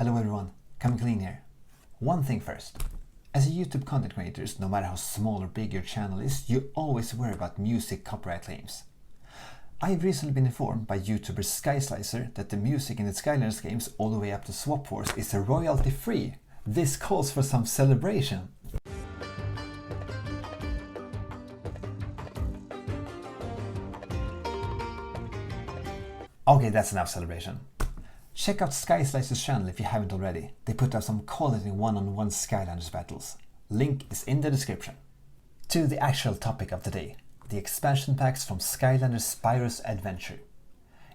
Hello everyone, Coming Clean here. One thing first. As a YouTube content creator, no matter how small or big your channel is, you always worry about music copyright claims. I've recently been informed by YouTuber Skyslicer that the music in the Skylanders games all the way up to Swap Wars is royalty free. This calls for some celebration. Okay, that's enough celebration. Check out Skyslicer's channel if you haven't already. They put out some quality one-on-one Skylanders battles. Link is in the description. To the actual topic of the day, the expansion packs from Skylanders Spyro's adventure.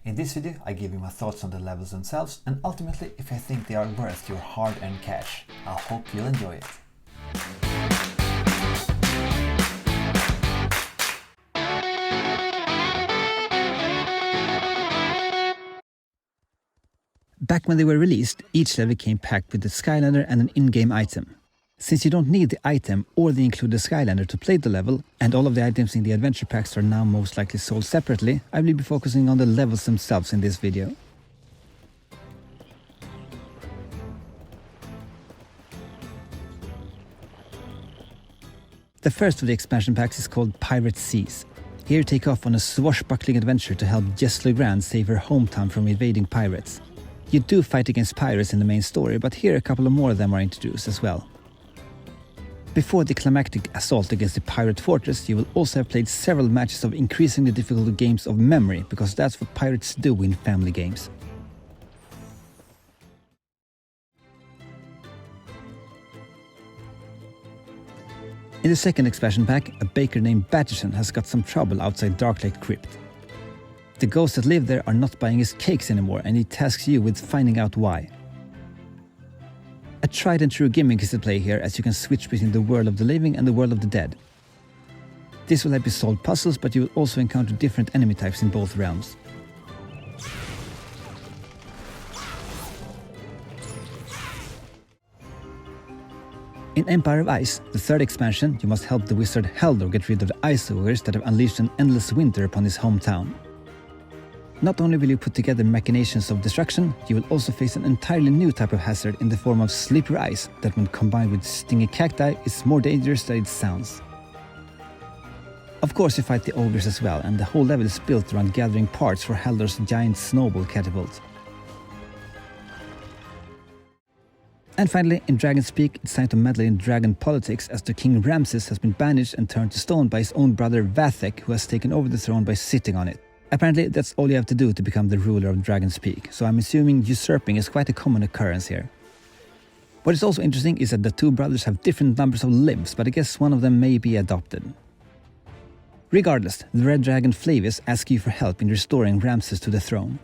In this video I give you my thoughts on the levels themselves and ultimately if I think they are worth your hard-earned cash. I hope you'll enjoy it. Back when they were released, each level came packed with the Skylander and an in-game item. Since you don't need the item or the included Skylander to play the level, and all of the items in the adventure packs are now most likely sold separately, I will be focusing on the levels themselves in this video. The first of the expansion packs is called Pirate Seas. Here you take off on a swashbuckling adventure to help Jess LeGrand save her hometown from invading pirates. You do fight against pirates in the main story, but here a couple of more of them are introduced as well. Before the climactic assault against the pirate fortress, you will also have played several matches of increasingly difficult games of memory, because that's what pirates do in family games. In the second expansion pack, a baker named Batterson has got some trouble outside Darklake Crypt. The ghosts that live there are not buying his cakes anymore, and he tasks you with finding out why. A tried and true gimmick is at play here, as you can switch between the world of the living and the world of the dead. This will help you solve puzzles, but you will also encounter different enemy types in both realms. In Empire of Ice, the third expansion, you must help the wizard Haldor get rid of the ice ogres that have unleashed an endless winter upon his hometown. Not only will you put together machinations of destruction, you will also face an entirely new type of hazard in the form of slippery ice that, when combined with stingy cacti, is more dangerous than it sounds. Of course you fight the ogres as well, and the whole level is built around gathering parts for Haldor's giant snowball catapult. And finally, in Dragon's Peak, it's time to meddle in dragon politics, as the King Ramses has been banished and turned to stone by his own brother Vathek, who has taken over the throne by sitting on it. Apparently, that's all you have to do to become the ruler of Dragon's Peak, so I'm assuming usurping is quite a common occurrence here. What is also interesting is that the two brothers have different numbers of limbs, but I guess one of them may be adopted. Regardless, the red dragon Flavius asks you for help in restoring Ramses to the throne.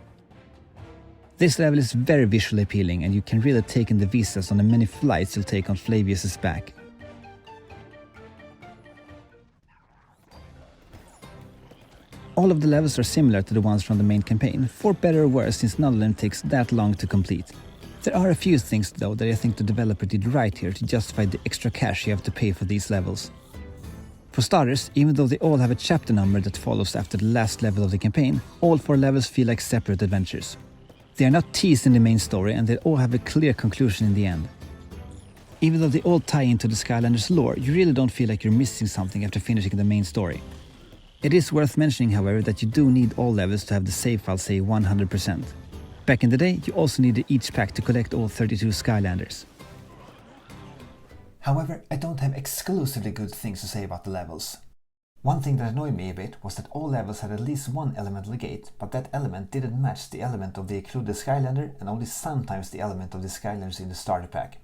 This level is very visually appealing, and you can really take in the vistas on the many flights you'll take on Flavius's back. All of the levels are similar to the ones from the main campaign, for better or worse, since none of them takes that long to complete. There are a few things though that I think the developer did right here to justify the extra cash you have to pay for these levels. For starters, even though they all have a chapter number that follows after the last level of the campaign, all 4 levels feel like separate adventures. They are not teased in the main story, and they all have a clear conclusion in the end. Even though they all tie into the Skylanders lore, you really don't feel like you're missing something after finishing the main story. It is worth mentioning, however, that you do need all levels to have the save file say 100%. Back in the day, you also needed each pack to collect all 32 Skylanders. However, I don't have exclusively good things to say about the levels. One thing that annoyed me a bit was that all levels had at least one elemental gate, but that element didn't match the element of the included Skylander and only sometimes the element of the Skylanders in the starter pack.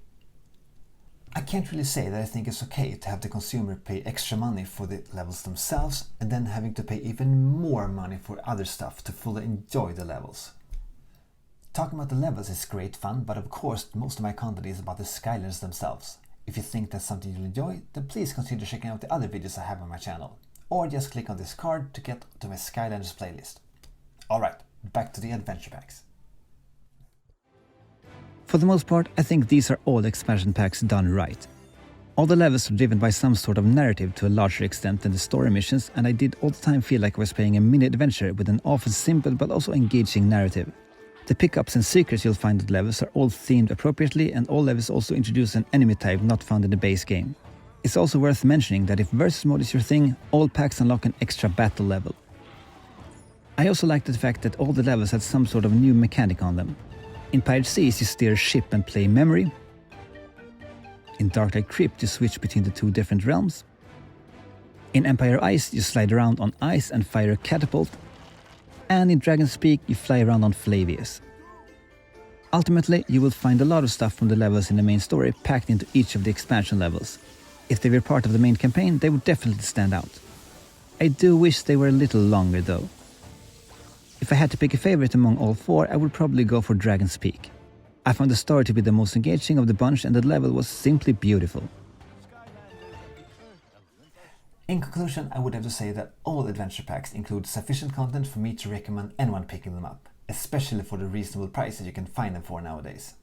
I can't really say that I think it's okay to have the consumer pay extra money for the levels themselves and then having to pay even more money for other stuff to fully enjoy the levels. Talking about the levels is great fun, but of course most of my content is about the Skylanders themselves. If you think that's something you'll enjoy, then please consider checking out the other videos I have on my channel, or just click on this card to get to my Skylanders playlist. Alright, back to the adventure packs. For the most part, I think these are all expansion packs done right. All the levels are driven by some sort of narrative to a larger extent than the story missions, and I did all the time feel like I was playing a mini adventure with an often simple but also engaging narrative. The pickups and secrets you'll find at levels are all themed appropriately, and all levels also introduce an enemy type not found in the base game. It's also worth mentioning that if versus mode is your thing, all packs unlock an extra battle level. I also liked the fact that all the levels had some sort of new mechanic on them. In Pirate Seas you steer a ship and play memory. In Darklight Crypt you switch between the two different realms. In Empire Ice you slide around on ice and fire a catapult. And in Dragon's Peak you fly around on Flavius. Ultimately, you will find a lot of stuff from the levels in the main story packed into each of the expansion levels. If they were part of the main campaign, they would definitely stand out. I do wish they were a little longer though. If I had to pick a favorite among all four, I would probably go for Dragon's Peak. I found the story to be the most engaging of the bunch, and the level was simply beautiful. In conclusion, I would have to say that all adventure packs include sufficient content for me to recommend anyone picking them up, especially for the reasonable prices you can find them for nowadays.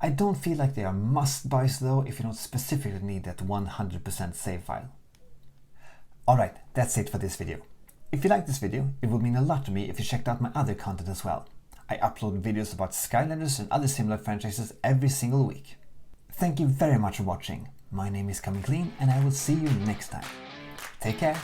I don't feel like they are must-buys though if you don't specifically need that 100% save file. Alright, that's it for this video. If you liked this video, it would mean a lot to me if you checked out my other content as well. I upload videos about Skylanders and other similar franchises every single week. Thank you very much for watching. My name is Coming Clean and I will see you next time. Take care.